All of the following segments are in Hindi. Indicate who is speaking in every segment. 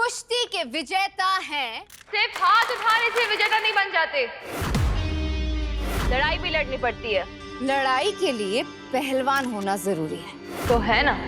Speaker 1: कुश्ती के विजेता हैं।
Speaker 2: सिर्फ हाथ उठाने से विजेता नहीं बन जाते, लड़ाई भी लड़नी पड़ती है।
Speaker 1: लड़ाई के लिए पहलवान होना जरूरी है।
Speaker 2: तो है ना।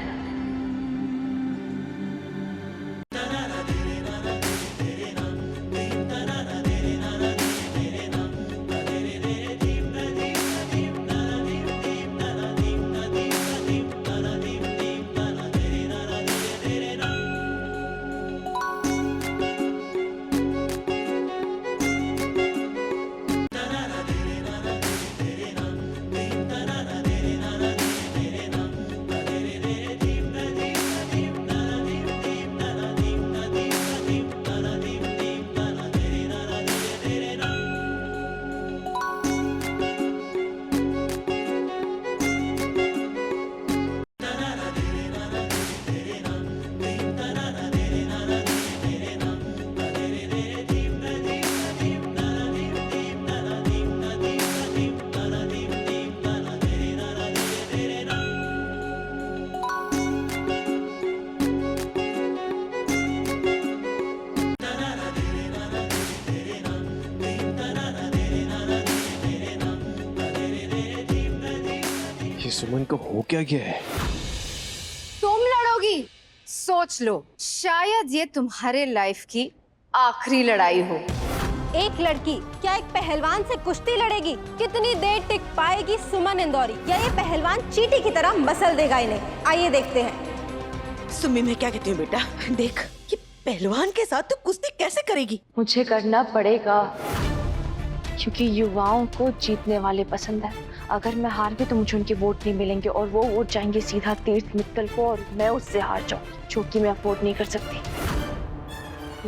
Speaker 3: सुमन को हो क्या गया है?
Speaker 1: तुम लड़ोगी? सोच लो, शायद ये तुम्हारे लाइफ की आखिरी लड़ाई हो।
Speaker 4: एक लड़की क्या एक पहलवान से कुश्ती लड़ेगी? कितनी देर टिक पाएगी सुमन इंदौरी? या ये पहलवान चींटी की तरह मसल देगा इन्हें? आइए देखते हैं।
Speaker 5: सुमी, मैं क्या कहती हूँ बेटा, देख ये पहलवान के साथ तू कुश्ती कैसे करेगी?
Speaker 2: मुझे करना पड़ेगा क्योंकि युवाओं को जीतने वाले पसंद है। अगर मैं हार गई तो मुझे उनके वोट नहीं मिलेंगे और वो वोट जाएंगे सीधा तीर्थ मित्तल को और मैं उससे हार जाऊंगी, जो कि मैं अफोर्ड नहीं कर सकती।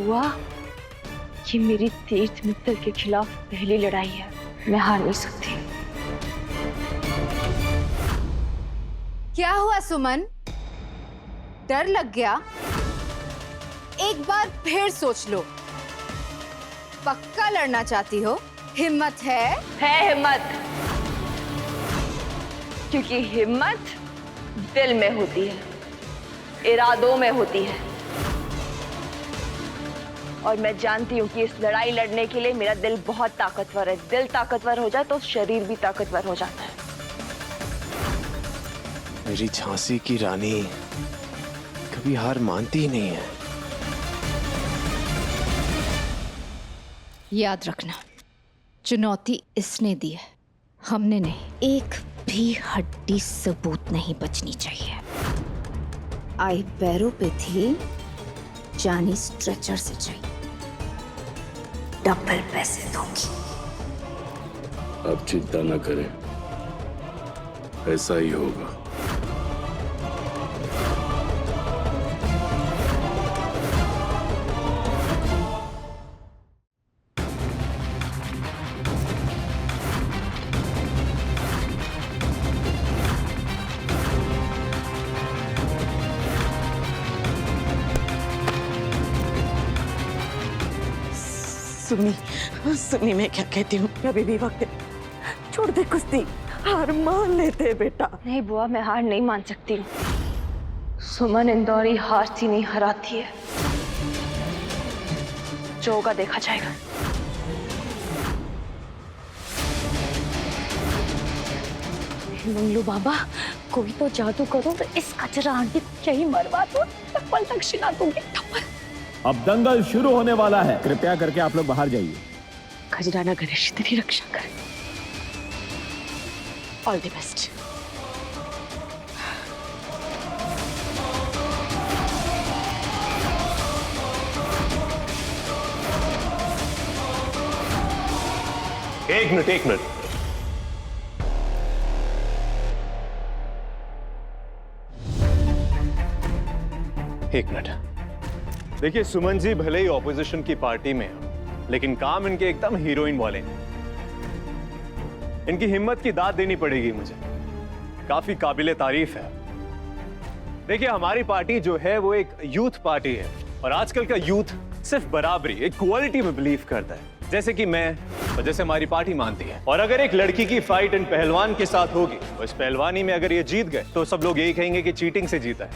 Speaker 2: वाह, ये मेरी तीर्थ मित्तल के खिलाफ पहली लड़ाई है, मैं हार नहीं सकती।
Speaker 1: क्या हुआ सुमन, डर लग गया? एक बार फिर सोच लो। पक्का लड़ना चाहती हो? हिम्मत है?
Speaker 2: हिम्मत, क्योंकि हिम्मत दिल में होती है, इरादों में होती है। और मैं जानती हूँ कि इस लड़ाई लड़ने के लिए मेरा दिल बहुत ताकतवर है। दिल ताकतवर हो जाए तो शरीर भी ताकतवर हो जाता है।
Speaker 3: मेरी झांसी की रानी कभी हार मानती ही नहीं है।
Speaker 1: याद रखना, चुनौती इसने दी है, हमने नहीं। एक भी हड्डी सबूत नहीं बचनी चाहिए। आई पैरों पे थी, जानी स्ट्रेचर से चाहिए। डबल पैसे दूंगी।
Speaker 6: अब चिंता न करें, ऐसा ही होगा।
Speaker 5: सुमी, सुमी, मैं क्या कहती हूँ, अभी भी वक्त है। छोड़ दे कुश्ती, हार मान लेते बेटा।
Speaker 2: नहीं बुआ, मैं हार नहीं मान सकती हूँ। सुमन इंदौरी हारती नहीं, हराती है। जो होगा देखा जाएगा। मंगलू बाबा, कोई तो जादू करो तो इस कचरा आंटी को यही मरवा दो, टप्पल दक्षिणा दूंगी, टप्पल।
Speaker 7: अब दंगल शुरू होने वाला है, कृपया करके आप लोग बाहर जाइए।
Speaker 5: खजराना गणेश तेरी रक्षा करे। All the best.
Speaker 3: एक मिनट, एक मिनट। एक मिनट। देखिए, सुमन जी भले ही ऑपोजिशन की पार्टी में हैं, लेकिन काम इनके एकदम हीरोइन वाले हैं। इनकी हिम्मत की दाद देनी पड़ेगी मुझे, काफी काबिले तारीफ है। देखिए, हमारी पार्टी जो है वो एक यूथ पार्टी है और आजकल का यूथ सिर्फ बराबरी, इक्वालिटी में बिलीव करता है, जैसे कि मैं और जैसे हमारी पार्टी मानती है। और अगर एक लड़की की फाइट इन पहलवान के साथ होगी और इस पहलवानी में अगर ये जीत गए तो सब लोग यही कहेंगे कि चीटिंग से जीता है,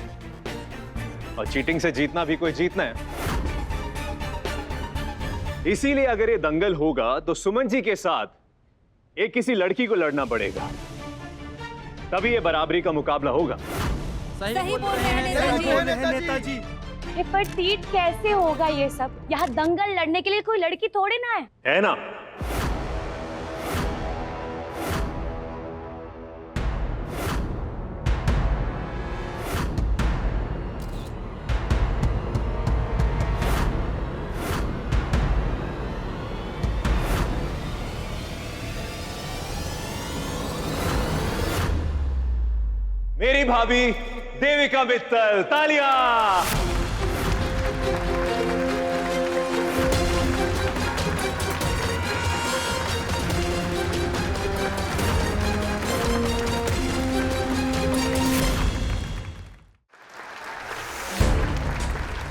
Speaker 3: और चीटिंग से जीतना भी कोई जीतना है। इसीलिए अगर ये दंगल होगा तो सुमन जी के साथ एक किसी लड़की को लड़ना पड़ेगा, तभी ये बराबरी का मुकाबला होगा।
Speaker 4: सही बोल रहे हैं नेताजी।
Speaker 2: पर तीर्थ कैसे होगा ये सब? यहाँ दंगल लड़ने के लिए कोई लड़की थोड़ी ना है
Speaker 3: ना? मेरी भाभी देविका मित्तल, तालियां।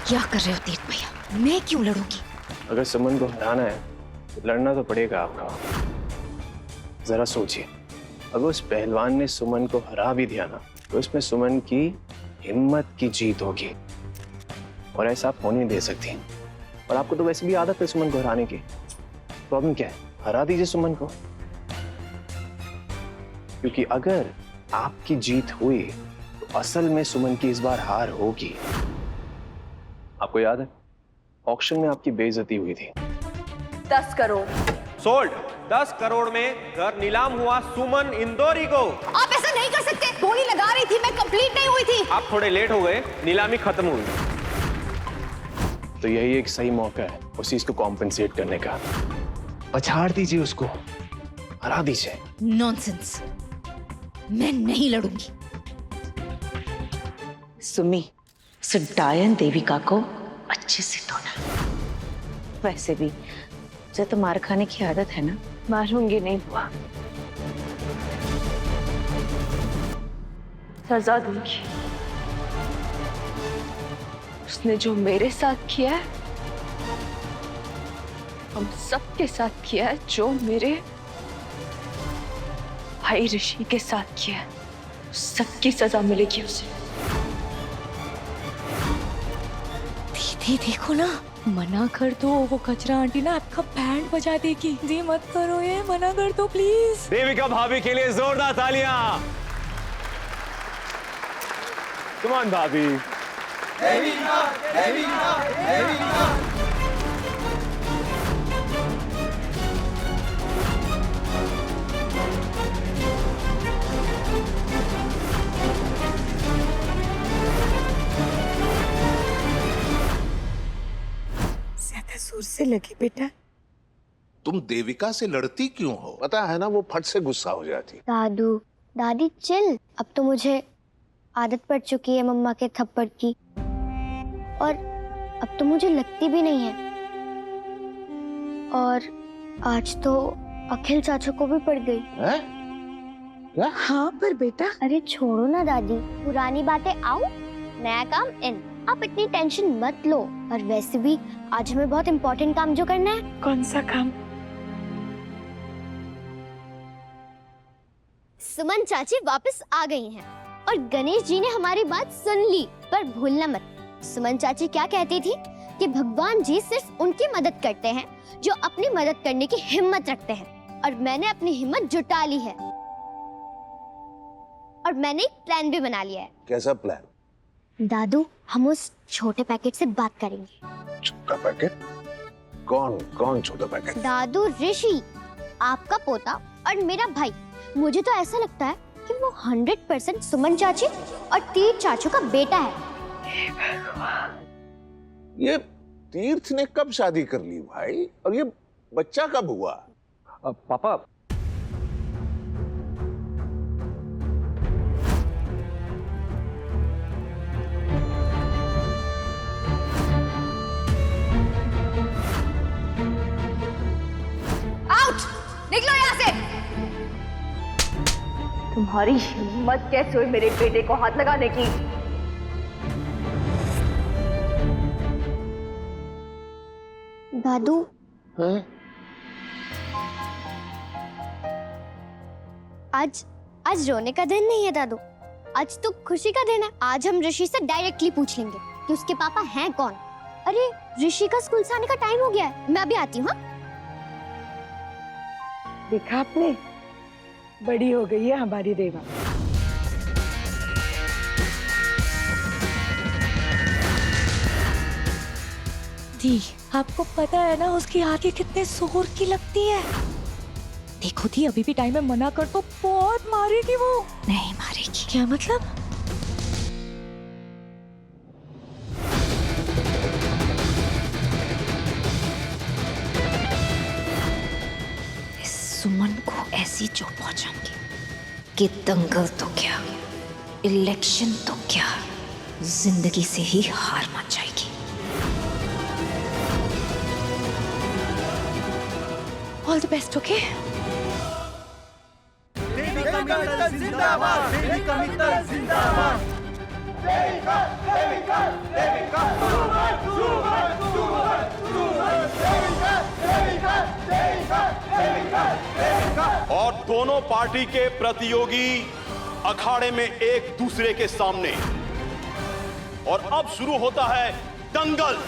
Speaker 1: क्या कर रहे हो तीर्थ भैया? मैं क्यों लड़ूंगी?
Speaker 3: अगर सुमन को हराना है तो लड़ना तो पड़ेगा आपका। जरा सोचिए, अगर उस पहलवान ने सुमन को हरा भी दिया ना तो इसमें सुमन की हिम्मत की जीत होगी, और ऐसा आप होने दे सकती हैं। और आपको तो वैसे भी आदत है सुमन को हराने की। प्रॉब्लम क्या है? हरा दीजिए सुमन को, क्योंकि अगर आपकी जीत हुई तो असल में सुमन की इस बार हार होगी। आपको याद है ऑक्शन में आपकी बेइज्जती हुई थी।
Speaker 2: 10 करोड़
Speaker 8: सोल्ड। 10 करोड़ में घर नीलाम हुआ सुमन इंदौरी को।
Speaker 4: आप ऐसा नहीं कर सकते। गोली लगा रही थी मैं, कंप्लीट नहीं हुई थी।
Speaker 8: आप थोड़े लेट हो गए, नीलामी खत्म हुई।
Speaker 3: तो यही एक सही मौका है उस चीज को कॉम्पेंसेट करने का। पछाड़ दीजिए उसको, हरा दीजिए।
Speaker 1: नॉनसेंस, मैं नहीं लड़ूंगी।
Speaker 5: सुमी, डायन देविका को अच्छे से धोना। वैसे भी मुझे तो मार खाने की आदत है ना।
Speaker 2: मारूंगी नहीं बुआ, सजा दूंगी। उसने जो मेरे साथ किया है, हम सबके साथ किया है, जो मेरे भाई ऋषि के साथ किया है, सबकी सजा मिलेगी उसे।
Speaker 9: दीदी देखो ना, मना कर दो, वो कचरा आंटी ना आपका बैंड बजा देगी। जी मत करो, ये मना कर दो प्लीज।
Speaker 3: देविका भाभी के लिए जोरदार तालियां। कमान भाभी। देविका, देविका, देविका।
Speaker 5: सुर से लगी बेटा।
Speaker 10: तुम देविका से लड़ती क्यों हो? पता है ना वो फट से गुस्सा हो जाती।
Speaker 11: दादू दादी चिल, अब तो मुझे आदत पड़ चुकी है मम्मा के थप्पड़ की, और अब तो मुझे लगती भी नहीं है। और आज तो अखिल चाचू को भी पड़ गई
Speaker 10: है? क्या?
Speaker 5: हाँ पर बेटा।
Speaker 11: अरे छोड़ो ना दादी, पुरानी बातें आउट, नया काम इन। आप इतनी टेंशन मत लो। और वैसे भी आज हमें बहुत इम्पोर्टेंट काम जो करना है।
Speaker 5: कौन सा काम?
Speaker 11: सुमन चाची वापस आ गई हैं और गणेश जी ने हमारी बात सुन ली। पर भूलना मत, सुमन चाची क्या कहती थी कि भगवान जी सिर्फ उनकी मदद करते हैं जो अपनी मदद करने की हिम्मत रखते हैं। और मैंने अपनी हिम्मत जुटा ली है, और मैंने एक प्लान भी बना लिया है।
Speaker 10: कैसा प्लान?
Speaker 11: दादू, हम उस छोटे पैकेट से बात करेंगे।
Speaker 10: छोटा पैकेट? कौन कौन छोटा पैकेट?
Speaker 11: दादू, ऋषि, आपका पोता और मेरा भाई। मुझे तो ऐसा लगता है कि वो 100% सुमन चाची और तीर्थ चाचू का बेटा है।
Speaker 10: ये तीर्थ ने कब शादी कर ली भाई? और ये बच्चा कब हुआ?
Speaker 8: पापा,
Speaker 4: निकलो यहाँ से।
Speaker 2: तुम्हारी हिम्मत कैसे हुई मेरे बेटे को हाथ लगाने की?
Speaker 11: दादू, आज रोने का दिन नहीं है दादू, आज तो खुशी का दिन है। आज हम ऋषि से डायरेक्टली पूछ लेंगे कि उसके पापा हैं कौन। अरे ऋषि का स्कूल से आने का टाइम हो गया है, मैं अभी आती हूँ। हाँ?
Speaker 9: देखा आपने, बड़ी हो गई है हमारी देवा। दी, आपको पता है ना उसकी आंखें कितने जोर की लगती है। देखो दी, अभी भी टाइम है, मना कर तो बहुत मारेगी वो।
Speaker 1: नहीं मारेगी।
Speaker 9: क्या मतलब?
Speaker 1: इस सुमन को ऐसी चोट पहुंचाऊंगी कि दंगल तो क्या, इलेक्शन तो क्या, जिंदगी से ही हार मान जाएगी।
Speaker 9: All the best, okay?
Speaker 12: और दोनों पार्टी के प्रतियोगी अखाड़े में एक दूसरे के सामने, और अब शुरू होता है दंगल।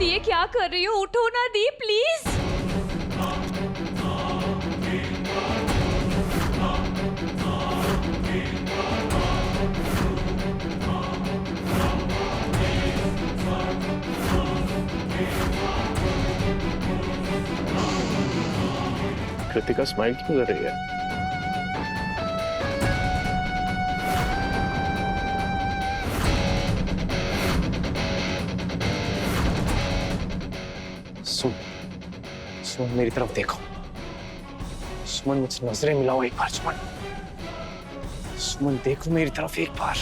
Speaker 9: ये क्या कर रही हो? उठो ना दी, प्लीज।
Speaker 3: कृतिका स्माइल क्यों कर रही है? सुमन मेरी तरफ देखो। सुमन मुझसे नजरें मिलाओ एक बार। सुमन, सुमन देखो मेरी तरफ एक बार।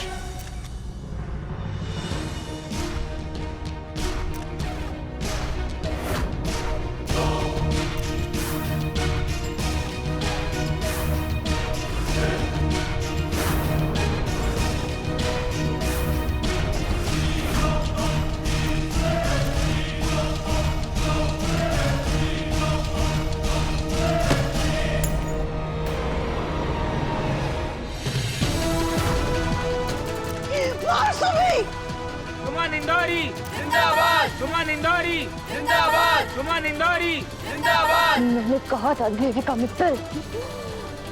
Speaker 8: सुमन इंदौरी जिंदाबाद, सुमन इंदौरी जिंदाबाद, सुमन इंदौरी जिंदाबाद।
Speaker 2: मैंने कहा था देविका मित्तल,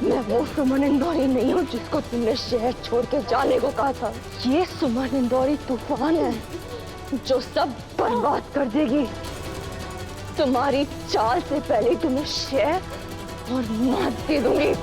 Speaker 2: मैं वो सुमन इंदौरी नहीं हूँ जिसको तुमने शहर छोड़ के जाने को कहा था। ये सुमन इंदौरी तूफान है जो सब बर्बाद कर देगी। तुम्हारी चाल से पहले तुम्हें शहर और मात दे दूंगी।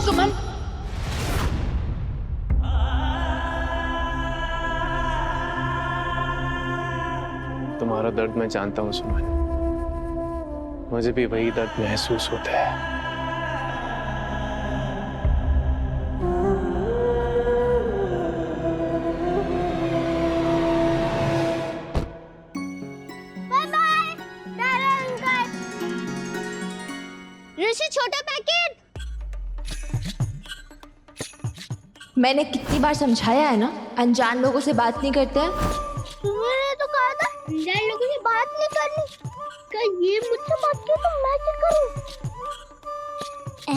Speaker 9: सुमन।
Speaker 3: तुम्हारा दर्द मैं जानता हूँ सुमन, मुझे भी वही दर्द महसूस होता है।
Speaker 11: ऋषि छोटा पैकेट।
Speaker 2: मैंने कितनी बार समझाया है ना, अनजान लोगों से बात नहीं करते हैं।
Speaker 11: तुमने तो कहा था अनजान लोगों से बात नहीं करनी। क्या ये मुझसे बात की तो मैं क्या करूं?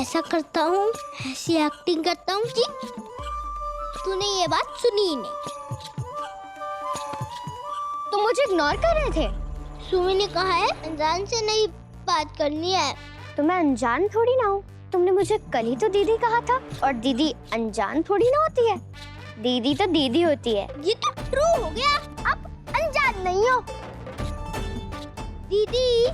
Speaker 11: ऐसा करता हूँ, ऐसी एक्टिंग करता हूँ कि तूने ये बात सुनी ही नहीं। तुम मुझे इग्नोर कर रहे थे। सुमी ने कहा है अनजान से नहीं बात करनी है। तो मैं अनजान थोड़ी ना हूँ। तुमने मुझे कल ही तो दीदी कहा था, और दीदी अनजान थोड़ी ना होती है। दीदी तो दीदी होती है। ये तो ट्रू हो गया, अब अनजान नहीं हो। दीदी,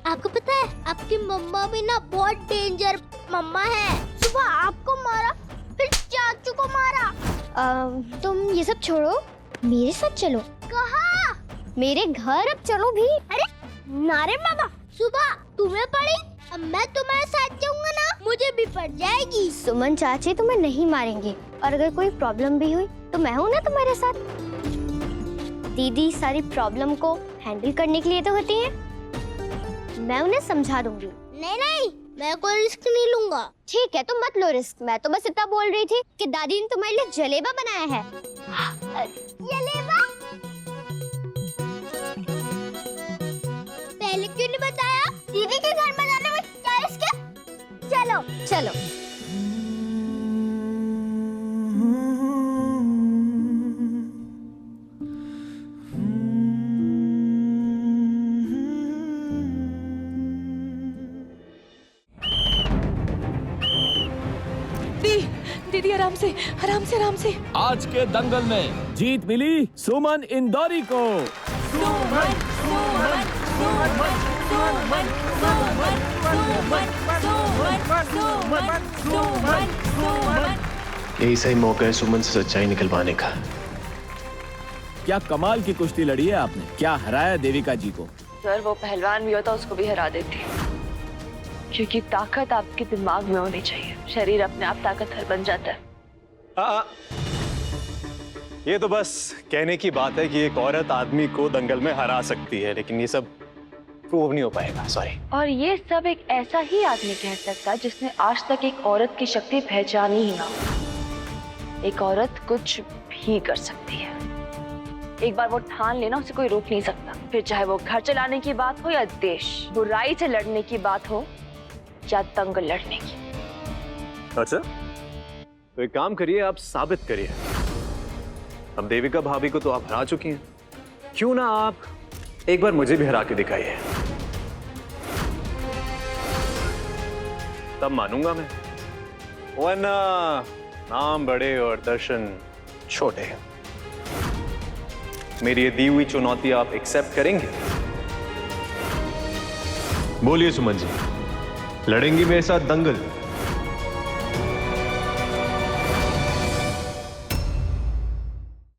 Speaker 11: आपको पता है आपकी मम्मा भी ना बहुत डेंजर मम्मा है। सुबह आपको मारा, फिर चाचू को मारा। तुम ये सब छोड़ो, मेरे साथ चलो। कहाँ? मेरे घर। अब चलो भी। अरे नारे बाबा, सुबह तुम्हें पड़ी, अब मैं तुम्हारे साथ जाऊंगा ना, मुझे भी पड़ जाएगी। सुमन चाची तुम्हें नहीं मारेंगे, और अगर कोई प्रॉब्लम भी हुई तो मैं हूँ ना तुम्हारे साथ। दीदी सारी प्रॉब्लम को हैंडल करने के लिए तो होती है। मैं उन्हें समझा दूंगी। नहीं नहीं, मैं कोई रिस्क नहीं लूंगा। ठीक है, तुम मत लो रिस्क। मैं तो बस इतना बोल रही थी कि दादी ने तुम्हारे लिए जलेबा बनाया है। जलेबा? पहले क्यों नहीं बताया? दीदी के घर में जाने में क्या रिस्क है? चलो चलो।
Speaker 9: दीदी आराम से, आराम से, आराम से।
Speaker 7: आज के दंगल में जीत मिली सुमन इंदौरी को।
Speaker 9: सुमन, सुमन, सुमन, सुमन, सुमन, सुमन, सुमन, सुमन, सुमन।
Speaker 3: यही सही मौका है सुमन से सच्चाई निकलवाने का।
Speaker 7: क्या कमाल की कुश्ती लड़ी है आपने, क्या हराया देविका जी को।
Speaker 2: सर वो पहलवान भी होता उसको भी हरा देती, क्योंकि ताकत आपके दिमाग में होनी चाहिए। शरीर अपने आप ताकतवर बन जाता है।
Speaker 3: ये तो बस कहने की बात है कि एक औरत आदमी को दंगल में हरा सकती है, लेकिन ये सब प्रूव नहीं हो पाएगा। सॉरी।
Speaker 2: और ये सब एक ऐसा ही आदमी कह सकता है जिसने आज तक एक औरत की शक्ति पहचानी ही ना हो। एक औरत कुछ भी कर सकती है, एक बार वो ठान लेना, उसे कोई रोक नहीं सकता। फिर चाहे वो घर चलाने की बात हो या देश, बुराई से लड़ने की बात हो या दंगल लड़ने की।
Speaker 3: अच्छा, तो एक काम करिए, आप साबित करिए। अब देविका भाभी को तो आप हरा चुकी हैं, क्यों ना आप एक बार मुझे भी हरा के दिखाइए, तब मानूंगा मैं। वरना नाम बड़े और दर्शन छोटे हैं। मेरी ये दी हुई चुनौती आप एक्सेप्ट करेंगे? बोलिए सुमन जी, लड़ेंगी मेरे साथ दंगल?